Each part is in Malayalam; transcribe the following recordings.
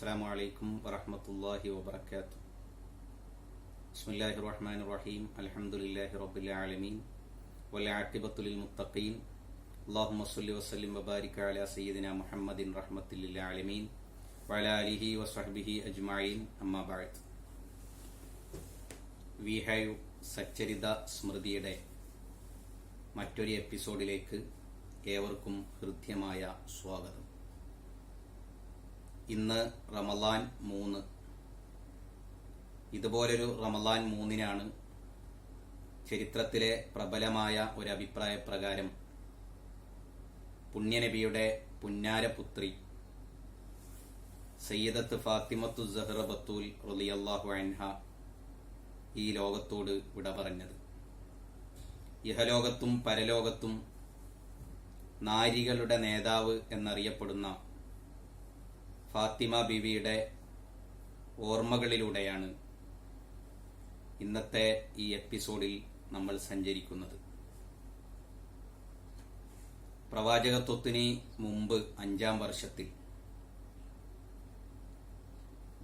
അസ്സലാമു അലൈക്കും വറഹ്മത്തുള്ളാഹി വബറകാതുഹു. ബിസ്മില്ലാഹിർ റഹ്മാനിർ റഹീം. അൽഹംദുലില്ലാഹി റബ്ബിൽ ആലമീൻ വൽ ആഖിബത്തു ലിൽ മുത്തഖീൻ. അല്ലാഹുമ്മ സ്വല്ലി വസല്ലിം വബാരിക് അലാ സയ്യിദിനാ മുഹമ്മദിൻ റഹ്മത്തുൽ ലിൽ ആലമീൻ വഅലാ ആലിഹി വസ്വഹ്ബിഹി അജ്മഈൻ. അമ്മാ ബഅദ്. വി ഹാവ് സച്ചരിത സ്മൃതിയുടെ മറ്റൊരു എപ്പിസോഡിലേക്ക് ഏവർക്കും ഹൃദ്യമായ സ്വാഗതം. ഇന്ന് റമളാൻ 3. ഇതുപോലൊരു റമളാൻ 3-നാണ് ചരിത്രത്തിലെ പ്രബലമായ ഒരു അഭിപ്രായ പ്രകാരം പുണ്യനബിയുടെ പുന്നാരപുത്രി സയ്യിദത്ത് ഫാത്തിമത്തു സഹ്റ ബത്തൂൽ റളിയല്ലാഹു അൻഹ ഈ ലോകത്തോട് വിട പറഞ്ഞത്. ഇഹലോകത്തും പരലോകത്തും നാരികളുടെ നേതാവ് എന്നറിയപ്പെടുന്ന ഫാത്തിമ ബീവിയുടെ ഓർമ്മകളിലൂടെയാണ് ഇന്നത്തെ ഈ എപ്പിസോഡിൽ നമ്മൾ സഞ്ചരിക്കുന്നത്. പ്രവാചകത്വത്തിന് മുമ്പ് 5-ാം വർഷത്തിൽ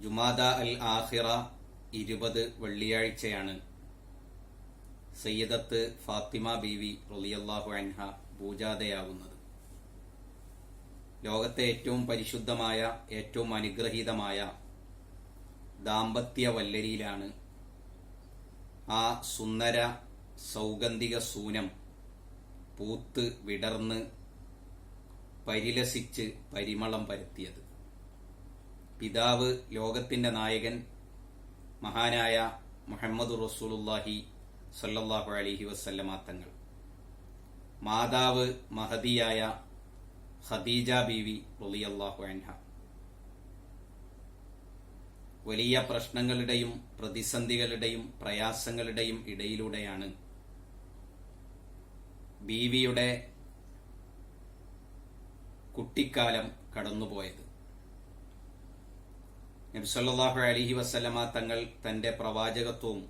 ജുമാദ അൽ ആഖിറ 20 വെള്ളിയാഴ്ചയാണ് സയ്യിദത്ത് ഫാത്തിമ ബീവി റളിയല്ലാഹു അൻഹ പൂജാതയാകുന്നത്. ലോകത്തെ ഏറ്റവും പരിശുദ്ധമായ, ഏറ്റവും അനുഗ്രഹീതമായ ദാമ്പത്യ വല്ലരിയിലാണ് ആ സുന്ദര സൗഗന്ധിക സൂനം പൂത്ത് വിടർന്ന് പരിലസിച്ച് പരിമളം പരത്തിയത്. പിതാവ് ലോകത്തിന്റെ നായകൻ മഹാനായ മുഹമ്മദ് റസൂലുള്ളാഹി സ്വല്ലല്ലാഹു അലൈഹി വസല്ലമ തങ്ങൾ, മാതാവ് മഹദിയായ ഖദീജ ബീവി റളിയല്ലാഹു അൻഹ. വലിയ പ്രശ്നങ്ങളുടെയും പ്രതിസന്ധികളുടെയും പ്രയാസങ്ങളുടെയും ഇടയിലൂടെയാണ് ബീവിയുടെ കുട്ടിക്കാലം കടന്നുപോയത്. നബി സല്ലല്ലാഹു അലൈഹി വസല്ലമ തങ്ങൾ തന്റെ പ്രവാചകത്വവും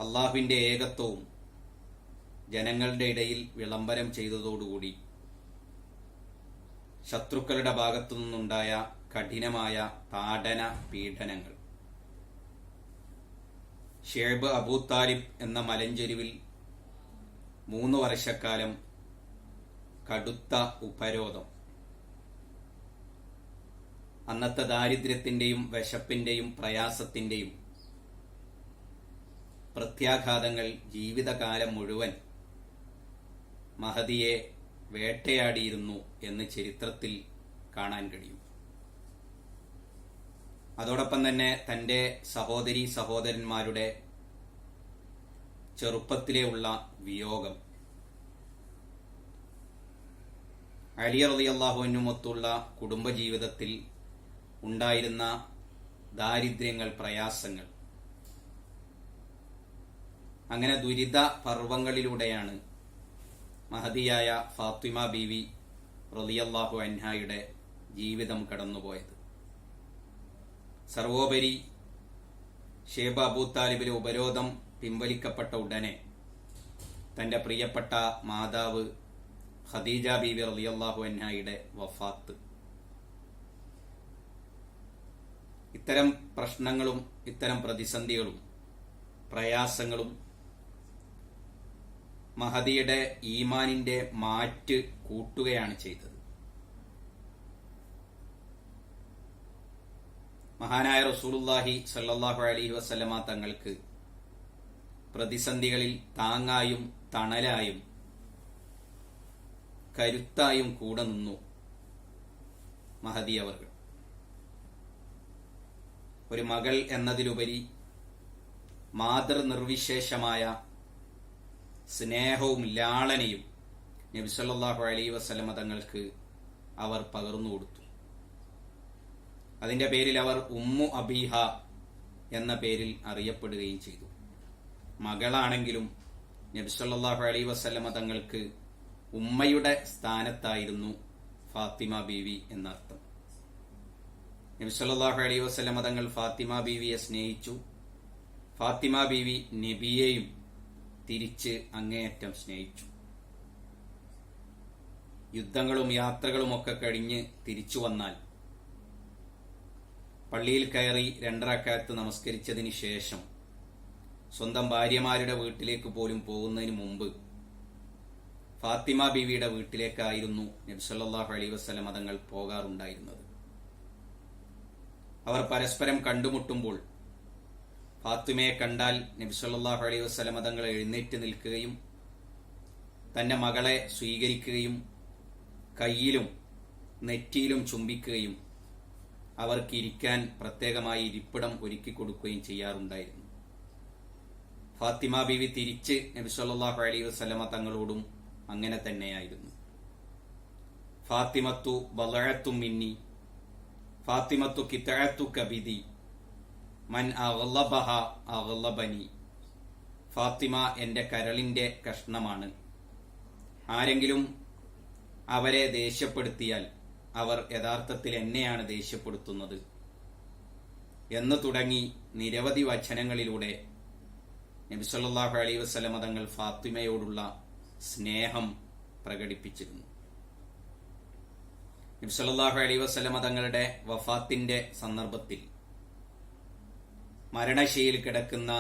അള്ളാഹുവിന്റെ ഏകത്വവും ജനങ്ങളുടെ ഇടയിൽ വിളംബരം ചെയ്തതോടുകൂടി ശത്രുക്കളുടെ ഭാഗത്തു നിന്നുണ്ടായ കഠിനമായ താടന പീഡനങ്ങൾ, ഷേബ് അബൂ താലിബ് എന്ന മലഞ്ചെരുവിൽ 3 വർഷക്കാലം കടുത്ത ഉപരോധം, അന്നത്തെ ദാരിദ്ര്യത്തിന്റെയും വിശപ്പിന്റെയും പ്രയാസത്തിന്റെയും പ്രത്യാഘാതങ്ങൾ ജീവിതകാലം മുഴുവൻ മഹദിയെ വേട്ടയാടിയിരുന്നു എന്ന് ചരിത്രത്തിൽ കാണാൻ കഴിയും. അതോടൊപ്പം തന്നെ തന്റെ സഹോദരീ സഹോദരന്മാരുടെ ചെറുപ്പത്തിലുള്ള വിയോഗം, അലി റളിയല്ലാഹു അൻഹുമൊത്തുള്ള കുടുംബജീവിതത്തിൽ ഉണ്ടായിരുന്ന ദാരിദ്ര്യങ്ങൾ, പ്രയാസങ്ങൾ, അങ്ങനെ ദുരിത പർവങ്ങളിലൂടെയാണ് മഹദിയായ ഫാത്തിമ ബീവി റളിയല്ലാഹു അൻഹയുടെ ജീവിതം കടന്നുപോയത്. സർവോപരി ഷേബ് അബൂ താലിബിലെ ഉപരോധം പിൻവലിക്കപ്പെട്ട ഉടനെ തന്റെ പ്രിയപ്പെട്ട മാതാവ് ഖദീജ ബീവി റളിയല്ലാഹു അൻഹയുടെ വഫാത്ത്. ഇത്തരം പ്രശ്നങ്ങളും ഇത്തരം പ്രതിസന്ധികളും പ്രയാസങ്ങളും മഹദിയുടെ ഈമാനിന്റെ മാറ്റ് കൂട്ടുകയാണ് ചെയ്തത്. മഹാനായ റസൂലുള്ളാഹി സ്വല്ലല്ലാഹു അലൈഹി വസല്ലമ തങ്ങൾക്ക് പ്രതിസന്ധികളിൽ താങ്ങായും തണലായും കരുത്തായും കൂടെ നിന്നു മഹദി അവർകൾ. ഒരു മകൾ എന്നതിലുപരി മാതൃനിർവിശേഷമായ സ്നേഹവും ലാളനയും നബി സല്ലല്ലാഹു അലൈഹി വസല്ലമ തങ്ങൾക്ക് അവർ പകർന്നു കൊടുത്തു. അതിന്റെ പേരിൽ അവർ ഉമ്മു അബീഹ എന്ന പേരിൽ അറിയപ്പെടുകയും ചെയ്തു. മകളാണെങ്കിലും നബി സല്ലല്ലാഹു അലൈഹി വസല്ലമ തങ്ങൾക്ക് ഉമ്മയുടെ സ്ഥാനത്തായിരുന്നു ഫാത്തിമ ബീവി എന്നർത്ഥം. നബി സല്ലല്ലാഹു അലൈഹി വസല്ലമ തങ്ങൾ ഫാത്തിമ ബീവിയെ സ്നേഹിച്ചു. ഫാത്തിമ ബീവി നബിയെയും തിരിച്ച് അങ്ങേയറ്റം സ്നേഹിച്ചു. യുദ്ധങ്ങളും യാത്രകളുമൊക്കെ കഴിഞ്ഞ് തിരിച്ചു വന്നാൽ പള്ളിയിൽ കയറി 2 റക്അത്ത് നമസ്കരിച്ചതിന് ശേഷം സ്വന്തം ഭാര്യമാരുടെ വീട്ടിലേക്ക് പോലും പോകുന്നതിന് മുമ്പ് ഫാത്തിമ ബീവിയുടെ വീട്ടിലേക്കായിരുന്നു നബി സല്ലല്ലാഹു അലൈഹി വസല്ലം തങ്ങൾ പോകാറുണ്ടായിരുന്നത്. അവർ പരസ്പരം കണ്ടുമുട്ടുമ്പോൾ ഫാത്തിമയെ കണ്ടാൽ നബി സല്ലല്ലാഹു അലൈഹി വസല്ലം തങ്ങൾ എഴുന്നേറ്റ് നിൽക്കുകയും തന്റെ മകളെ സ്വീകരിക്കുകയും കയ്യിലും നെറ്റിയിലും ചുംബിക്കുകയും അവർക്ക് ഇരിക്കാൻ പ്രത്യേകമായി ഇരിപ്പിടം ഒരുക്കി കൊടുക്കുകയും ചെയ്യാറുണ്ടായിരുന്നു. ഫാത്തിമ ബീവി തിരിച്ച് നബി സല്ലല്ലാഹു അലൈഹി വസല്ലമ തങ്ങളോടും അങ്ങനെ തന്നെയായിരുന്നു. ഫാത്തിമത്തു ബളഅത്തു മിന്നി, ഫാത്തിമത്തു കിതഅത്തു കബിദി, മൻ അഗ്ളബഹ അഗ്ളബനി. ഫാത്തിമ എന്റെ കരളിന്റെ കഷ്ണമാണ്, ആരെങ്കിലും അവരെ ദേഷ്യപ്പെടുത്തിയാൽ അവർ യഥാർത്ഥത്തിൽ എന്നെയാണ് ദേഷ്യപ്പെടുത്തുന്നത് എന്ന് തുടങ്ങി നിരവധി വചനങ്ങളിലൂടെ നബി സല്ലല്ലാഹു അലൈഹി വസല്ലം തങ്ങൾ ഫാത്തിമയോടുള്ള സ്നേഹം പ്രകടിപ്പിച്ചിരുന്നു. നബി സല്ലല്ലാഹു അലൈഹി വസല്ലം തങ്ങളുടെ വഫാത്തിന്റെ സന്ദർഭത്തിൽ മരണശയ്യയിൽ കിടക്കുന്ന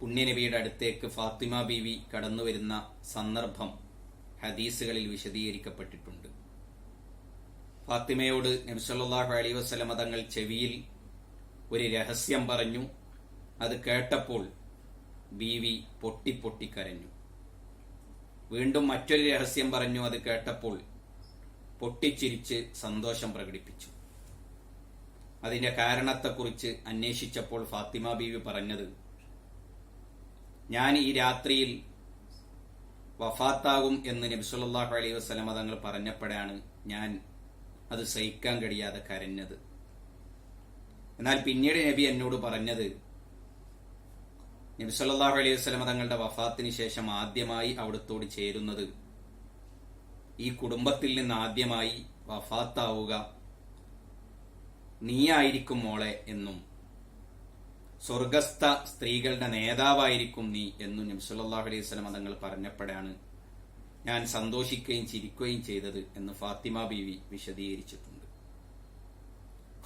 പുണ്യനബിയുടെ അടുത്തേക്ക് ഫാത്തിമ ബീവി കടന്നുവരുന്ന സന്ദർഭം ഹദീസുകളിൽ വിശദീകരിക്കപ്പെട്ടിട്ടുണ്ട്. ഫാത്തിമയോട് നബി സല്ലല്ലാഹു അലൈഹി വസല്ലം തങ്ങൾ ചെവിയിൽ ഒരു രഹസ്യം പറഞ്ഞു. അത് കേട്ടപ്പോൾ ബീവി പൊട്ടി കരഞ്ഞു. വീണ്ടും മറ്റൊരു രഹസ്യം പറഞ്ഞു. അത് കേട്ടപ്പോൾ പൊട്ടിച്ചിരിച്ച് സന്തോഷം പ്രകടിപ്പിച്ചു. അതിന്റെ കാരണത്തെക്കുറിച്ച് അന്വേഷിച്ചപ്പോൾ ഫാത്തിമ ബീവി പറഞ്ഞത്, ഞാൻ ഈ രാത്രിയിൽ വഫാത്താകും എന്ന് നബി സല്ലല്ലാഹു അലൈഹി വസല്ലം തങ്ങൾ പറഞ്ഞപ്പോഴാണ് ഞാൻ അത് സഹിക്കാൻ കഴിയാതെ കരഞ്ഞത്. എന്നാൽ പിന്നീട് നബി എന്നോട് പറഞ്ഞത്, നബി സല്ലല്ലാഹു അലൈഹി വസല്ലം തങ്ങളുടെ വഫാത്തിന് ശേഷം ആദ്യമായി അവിടുത്തോട് ചേരുന്നത്, ഈ കുടുംബത്തിൽ നിന്ന് ആദ്യമായി വഫാത്താവുക നീയായിരിക്കും മോളെ എന്നും സ്വർഗസ്ഥ സ്ത്രീകളുടെ നേതാവായിരിക്കും നീ എന്നും നബി സല്ലല്ലാഹു അലൈഹി വസല്ലം തങ്ങൾ പറഞ്ഞപ്പോഴാണ് ഞാൻ സന്തോഷിക്കുകയും ചിരിക്കുകയും ചെയ്തത് എന്ന് ഫാത്തിമ ബീവി വിശദീകരിച്ചിട്ടുണ്ട്.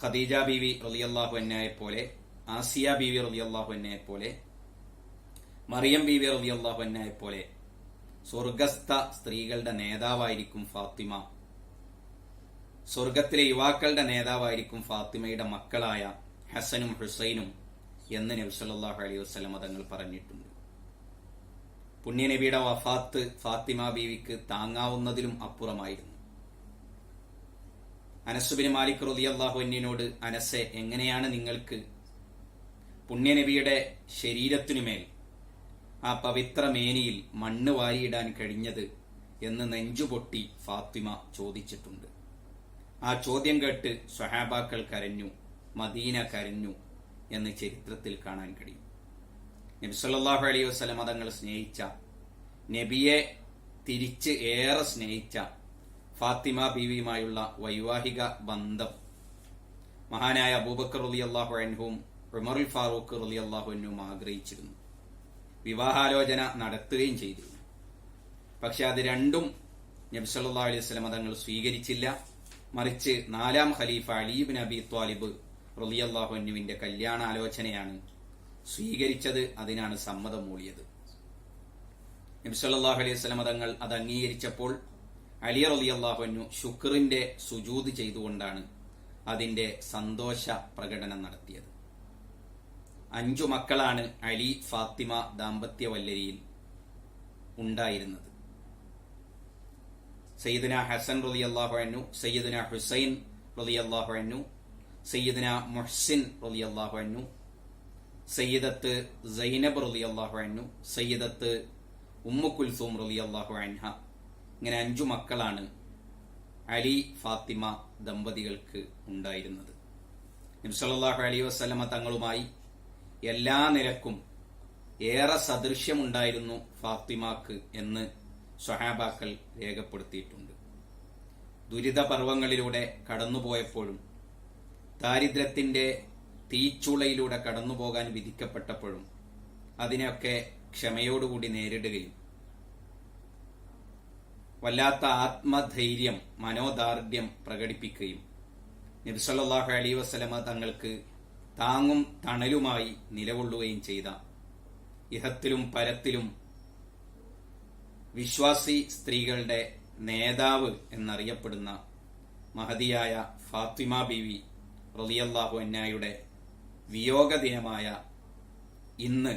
ഖദീജ ബീവി റളിയല്ലാഹു അൻഹയെ പോലെ, ആസിയ ബീവി റളിയല്ലാഹു അൻഹയെ പോലെ, മറിയം ബീവി റളിയല്ലാഹു അൻഹയെ പോലെ സ്വർഗസ്ഥ സ്ത്രീകളുടെ നേതാവായിരിക്കും ഫാത്തിമ, സ്വർഗത്തിലെ യുവാക്കളുടെ നേതാവായിരിക്കും ഫാത്തിമയുടെ മക്കളായ ഹസനും ഹുസൈനും എന്ന് നബി സല്ലല്ലാഹു അലൈഹി വസല്ലം തങ്ങൾ പറഞ്ഞിട്ടുണ്ട്. പുണ്യനബിയുടെ വഫാത്ത് ഫാത്തിമ ബീവിക്ക് താങ്ങാവുന്നതിലും അപ്പുറമായിരുന്നു. അനസ് ബിൻ മാലിക് റളിയല്ലാഹു അൻഹുവിനോട്, അനസെ, എങ്ങനെയാണ് നിങ്ങൾക്ക് പുണ്യനബിയുടെ ശരീരത്തിനുമേൽ ആ പവിത്ര മേനിയിൽ മണ്ണ് വാരിയിടാൻ കഴിഞ്ഞത് എന്ന് നെഞ്ചുപൊട്ടി ഫാത്തിമ ചോദിച്ചിട്ടുണ്ട്. ആ ചോദ്യം കേട്ട് സ്വഹാബാക്കൾ കരഞ്ഞു, മദീന കരഞ്ഞു എന്ന് ചരിത്രത്തിൽ കാണാൻ കഴിയും. നബി സല്ലല്ലാഹു അലൈഹി വസല്ലം തങ്ങൾ സ്നേഹിച്ച, നബിയെ തിരിച്ച് ഏറെ സ്നേഹിച്ച ഫാത്തിമ ബീവിയുമായുള്ള വൈവാഹിക ബന്ധം മഹാനായ അബൂബക്കർ റളിയല്ലാഹു അൻഹുവും ഉമറുൽ ഫാറൂഖ് റളിയല്ലാഹു അൻഹുവും ആഗ്രഹിച്ചിരുന്നു. വിവാഹാലോചന നടത്തുകയും ചെയ്തിരുന്നു. പക്ഷെ അത് രണ്ടും നബി സല്ലല്ലാഹു അലൈഹി വസല്ലം തങ്ങൾ സ്വീകരിച്ചില്ല. മറിച്ച് 4ാം ഖലീഫ അലി ഇബ്നു അബി ത്വാലിബ് റളിയല്ലാഹു അൻഹുവിന്റെ കല്യാണാലോചനയാണ് സ്വീകരിച്ചത്. അതിനാണ് സമ്മതം മൂളിയത്. നബി സല്ലല്ലാഹു അലൈഹി വസല്ലം തങ്ങൾ അത് അംഗീകരിച്ചപ്പോൾ അലി റളിയല്ലാഹു അൻഹു ശുക്റിന്റെ സുജൂദ് ചെയ്തുകൊണ്ടാണ് അതിന്റെ സന്തോഷ പ്രകടനം നടത്തിയത്. 5 മക്കളാണ് അലി ഫാത്തിമ ദാമ്പത്യ വല്ലരിയിൽ ഉണ്ടായിരുന്നത്. സയ്യിദുന ഹസൻ റളിയല്ലാഹു അൻഹു, സയ്യിദുന ഹുസൈൻ റളിയല്ലാഹു അൻഹു, സയ്യിദുന മുഹ്സിൻ റളിയല്ലാഹു അൻഹു, സയ്യിദത്ത് സൈനബ് റളിയല്ലാഹു അൻഹു, സയ്യിദത്ത് ഉമ്മു കുൽസൂം റളിയല്ലാഹു അൻഹ. ഇങ്ങനെ 5 മക്കളാണ് അലി ഫാത്തിമ ദമ്പതികൾക്ക് ഉണ്ടായിരുന്നത്. നബി സല്ലല്ലാഹു അലൈഹി വസല്ലമ തങ്ങളുമായി എല്ലാ നിലക്കും ഏറെ സദൃശ്യമുണ്ടായിരുന്നു ഫാത്തിമാക്ക് എന്ന് സ്വഹാബാക്കൾ രേഖപ്പെടുത്തിയിട്ടുണ്ട്. ദുരിതപർവങ്ങളിലൂടെ കടന്നുപോയപ്പോഴും ദാരിദ്ര്യത്തിന്റെ തീച്ചുളയിലൂടെ കടന്നുപോകാൻ വിധിക്കപ്പെട്ടപ്പോഴും അതിനെയൊക്കെ ക്ഷമയോടുകൂടി നേരിടുകയും വല്ലാത്ത ആത്മധൈര്യം, മനോദാർഢ്യം പ്രകടിപ്പിക്കുകയും നബി സല്ലല്ലാഹു അലൈഹി വസല്ലമ തങ്ങൾക്ക് താങ്ങും തണലുമായി നിലകൊള്ളുകയും ചെയ്ത, ഇഹത്തിലും പരത്തിലും വിശ്വാസി സ്ത്രീകളുടെ നേതാവ് എന്നറിയപ്പെടുന്ന മഹദിയായ ഫാത്തിമ ബീവി റളിയല്ലാഹു അൻഹയുടെ വിയോഗ ദിനമായ ഇന്ന്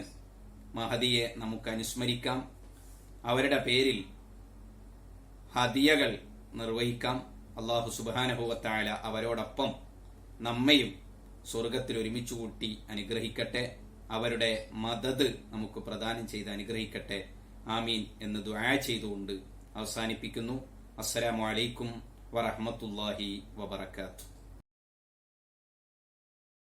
മഹദിയെ നമുക്ക് അനുസ്മരിക്കാം. അവരുടെ പേരിൽ ഹദിയകൾ നിർവഹിക്കാം. അല്ലാഹു സുബ്ഹാനഹു വ തആല അവരോടൊപ്പം നമ്മയും സ്വർഗത്തിൽ ഒരുമിച്ച് കൂട്ടി അനുഗ്രഹിക്കട്ടെ. അവരുടെ മദദ് നമുക്ക് പ്രദാനം ചെയ്ത് അനുഗ്രഹിക്കട്ടെ. ആമീൻ എന്ന് ദുആ ചെയ്തുകൊണ്ട് അവസാനിപ്പിക്കുന്നു. അസ്സലാമു അലൈക്കും വറഹ്മത്തുള്ളാഹി വബറകാതുഹു.